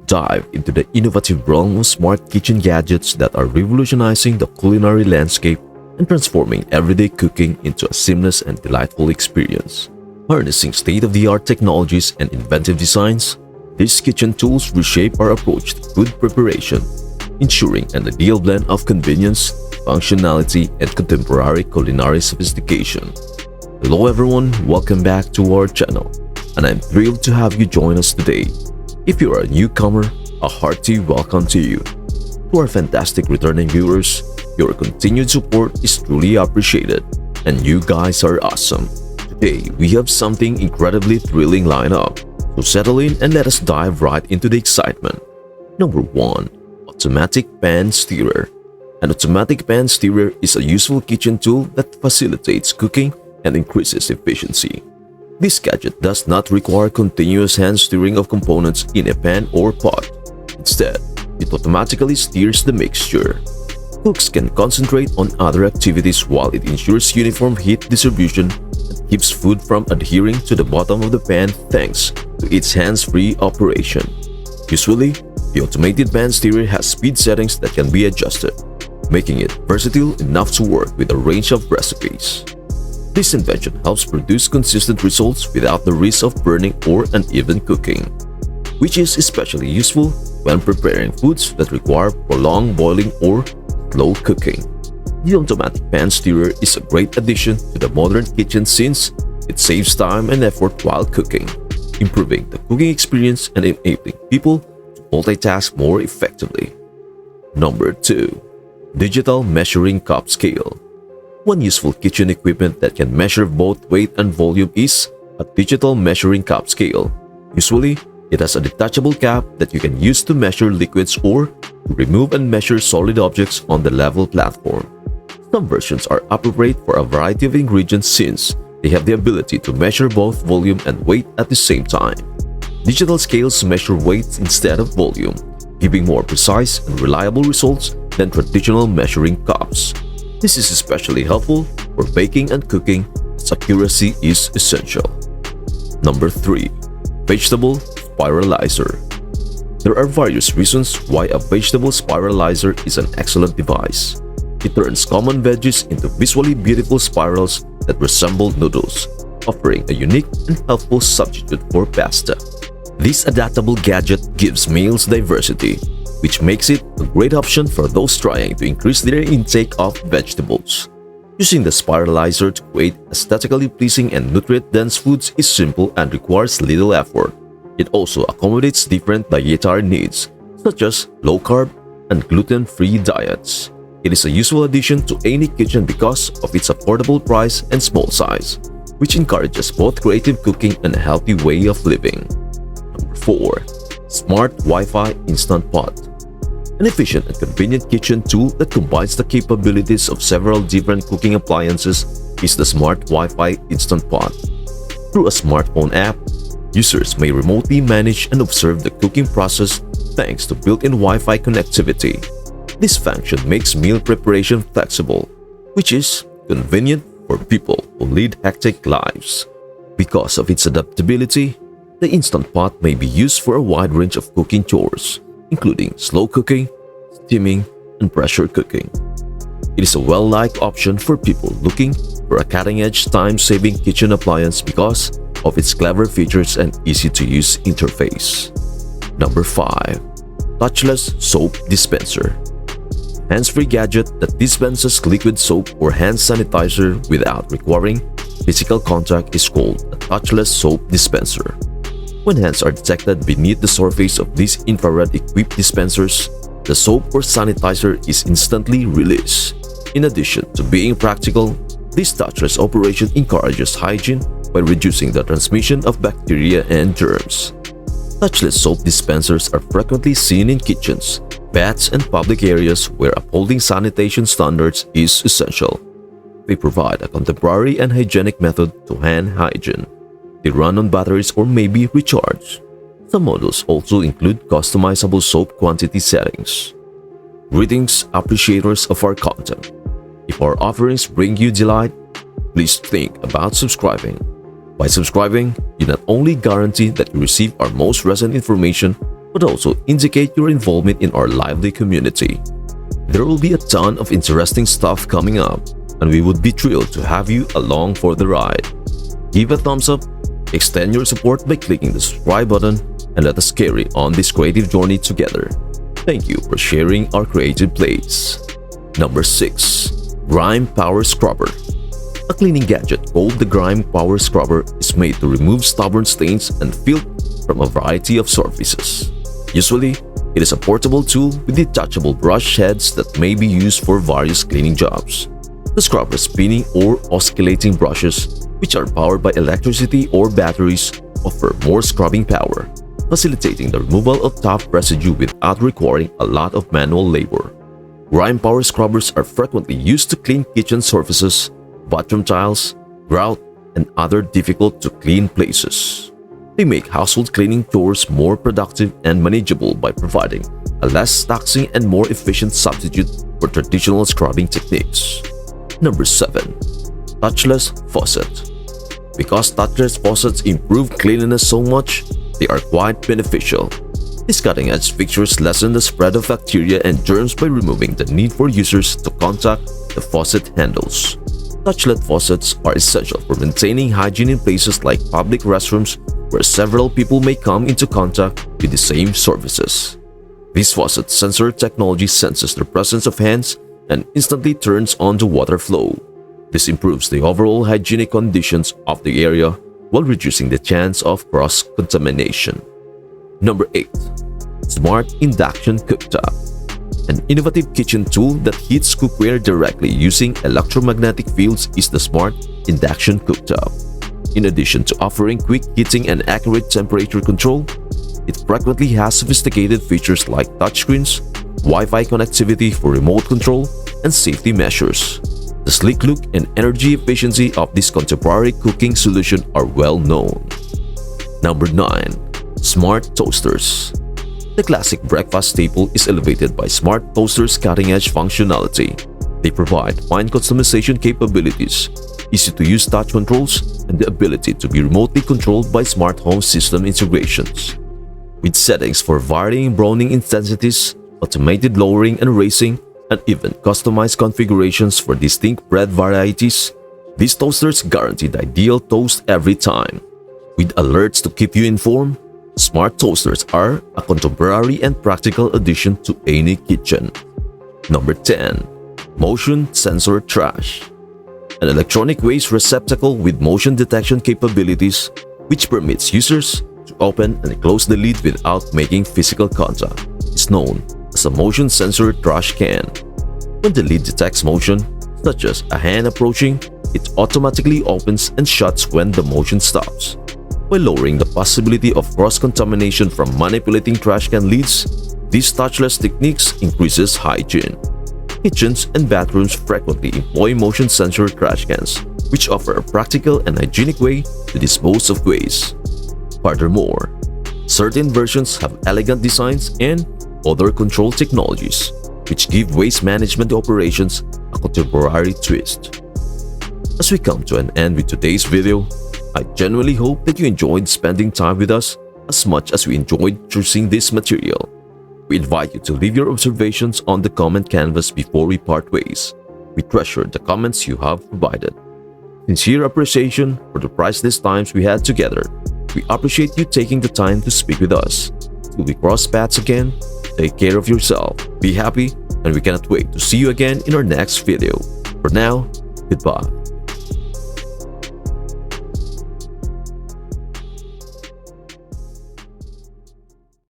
dive into the innovative realm of smart kitchen gadgets that are revolutionizing the culinary landscape and transforming everyday cooking into a seamless and delightful experience. Harnessing state-of-the-art technologies and inventive designs, these kitchen tools reshape our approach to food preparation, ensuring an ideal blend of convenience, functionality, and contemporary culinary sophistication. Hello everyone, welcome back to our channel, and I'm thrilled to have you join us today. If you are a newcomer, a hearty welcome to you. To our fantastic returning viewers, your continued support is truly appreciated, and you guys are awesome. Today, we have something incredibly thrilling lined up, so settle in and let us dive right into the excitement. Number 1. Automatic Pan Stirrer. An automatic pan stirrer is a useful kitchen tool that facilitates cooking and increases efficiency. This gadget does not require continuous hand stirring of components in a pan or pot. Instead, it automatically stirs the mixture. Cooks can concentrate on other activities while it ensures uniform heat distribution and keeps food from adhering to the bottom of the pan thanks to its hands-free operation. Usually, the automated pan stirrer has speed settings that can be adjusted, making it versatile enough to work with a range of recipes. This invention helps produce consistent results without the risk of burning or uneven cooking, which is especially useful when preparing foods that require prolonged boiling or slow cooking. The automatic pan stirrer is a great addition to the modern kitchen since it saves time and effort while cooking, improving the cooking experience and enabling people to multitask more effectively. Number 2. Digital Measuring Cup Scale. One useful kitchen equipment that can measure both weight and volume is a digital measuring cup scale. Usually, it has a detachable cap that you can use to measure liquids or to remove and measure solid objects on the level platform. Some versions are appropriate for a variety of ingredients since they have the ability to measure both volume and weight at the same time. Digital scales measure weight instead of volume, giving more precise and reliable results than traditional measuring cups. This is especially helpful for baking and cooking as accuracy is essential. Number 3. Vegetable Spiralizer. There are various reasons why a vegetable spiralizer is an excellent device. It turns common veggies into visually beautiful spirals that resemble noodles, offering a unique and helpful substitute for pasta. This adaptable gadget gives meals diversity, which makes it a great option for those trying to increase their intake of vegetables. Using the spiralizer to create aesthetically pleasing and nutrient-dense foods is simple and requires little effort. It also accommodates different dietary needs, such as low-carb and gluten-free diets. It is a useful addition to any kitchen because of its affordable price and small size, which encourages both creative cooking and a healthy way of living. Number 4. Smart Wi-Fi Instant Pot. An efficient and convenient kitchen tool that combines the capabilities of several different cooking appliances is the Smart Wi-Fi Instant Pot. Through a smartphone app, users may remotely manage and observe the cooking process thanks to built-in Wi-Fi connectivity. This function makes meal preparation flexible, which is convenient for people who lead hectic lives. Because of its adaptability, the Instant Pot may be used for a wide range of cooking chores, including slow cooking, steaming, and pressure cooking. It is a well-liked option for people looking for a cutting-edge time-saving kitchen appliance because of its clever features and easy-to-use interface. Number 5. Touchless Soap Dispenser. Hands-free gadget that dispenses liquid soap or hand sanitizer without requiring physical contact is called a touchless soap dispenser. When hands are detected beneath the surface of these infrared-equipped dispensers, the soap or sanitizer is instantly released. In addition to being practical, this touchless operation encourages hygiene by reducing the transmission of bacteria and germs. Touchless soap dispensers are frequently seen in kitchens, baths, and public areas where upholding sanitation standards is essential. They provide a contemporary and hygienic method to hand hygiene. They run on batteries or may be recharged. Some models also include customizable soap quantity settings. Greetings, appreciators of our content. If our offerings bring you delight, please think about subscribing. By subscribing, you not only guarantee that you receive our most recent information, but also indicate your involvement in our lively community. There will be a ton of interesting stuff coming up, and we would be thrilled to have you along for the ride. Give a thumbs up, extend your support by clicking the subscribe button, and let us carry on this creative journey together. Thank you for sharing our creative plays. Number 6. Grime Power Scrubber. A cleaning gadget called the Grime Power Scrubber is made to remove stubborn stains and filth from a variety of surfaces. Usually, it is a portable tool with detachable brush heads that may be used for various cleaning jobs. The scrubber spinning or oscillating brushes, which are powered by electricity or batteries, offer more scrubbing power, facilitating the removal of top residue without requiring a lot of manual labor. Grime Power Scrubbers are frequently used to clean kitchen surfaces, bathroom tiles, grout, and other difficult-to-clean places. They make household cleaning chores more productive and manageable by providing a less taxing and more efficient substitute for traditional scrubbing techniques. Number 7. Touchless Faucet. Because touchless faucets improve cleanliness so much, they are quite beneficial. These cutting-edge fixtures lessen the spread of bacteria and germs by removing the need for users to contact the faucet handles. Touchless faucets are essential for maintaining hygiene in places like public restrooms where several people may come into contact with the same surfaces. This faucet sensor technology senses the presence of hands and instantly turns on the water flow. This improves the overall hygienic conditions of the area while reducing the chance of cross-contamination. Number 8. Smart Induction Cooktop. An innovative kitchen tool that heats cookware directly using electromagnetic fields is the Smart Induction Cooktop. In addition to offering quick heating and accurate temperature control, it frequently has sophisticated features like touchscreens, Wi-Fi connectivity for remote control, and safety measures. The sleek look and energy efficiency of this contemporary cooking solution are well known. Number 9. Smart Toasters. The classic breakfast staple is elevated by Smart Toasters' cutting-edge functionality. They provide fine customization capabilities, easy-to-use touch controls, and the ability to be remotely controlled by smart home system integrations. With settings for varying browning intensities, automated lowering and raising, and even customized configurations for distinct bread varieties, these toasters guarantee the ideal toast every time. With alerts to keep you informed, Smart Toasters are a contemporary and practical addition to any kitchen. Number 10. Motion Sensor Trash. An electronic waste receptacle with motion detection capabilities, which permits users to open and close the lid without making physical contact, is known as a motion sensor trash can. When the lid detects motion, such as a hand approaching, it automatically opens and shuts when the motion stops. By lowering the possibility of cross-contamination from manipulating trash can lids, these touchless techniques increases hygiene. Kitchens and bathrooms frequently employ motion sensor trash cans, which offer a practical and hygienic way to dispose of waste. Furthermore, certain versions have elegant designs and other control technologies, which give waste management operations a contemporary twist. As we come to an end with today's video, I genuinely hope that you enjoyed spending time with us as much as we enjoyed choosing this material. We invite you to leave your observations on the comment canvas before we part ways. We treasure the comments you have provided. Sincere appreciation for the priceless times we had together. We appreciate you taking the time to speak with us. Till we cross paths again, take care of yourself, be happy, and we cannot wait to see you again in our next video. For now, goodbye.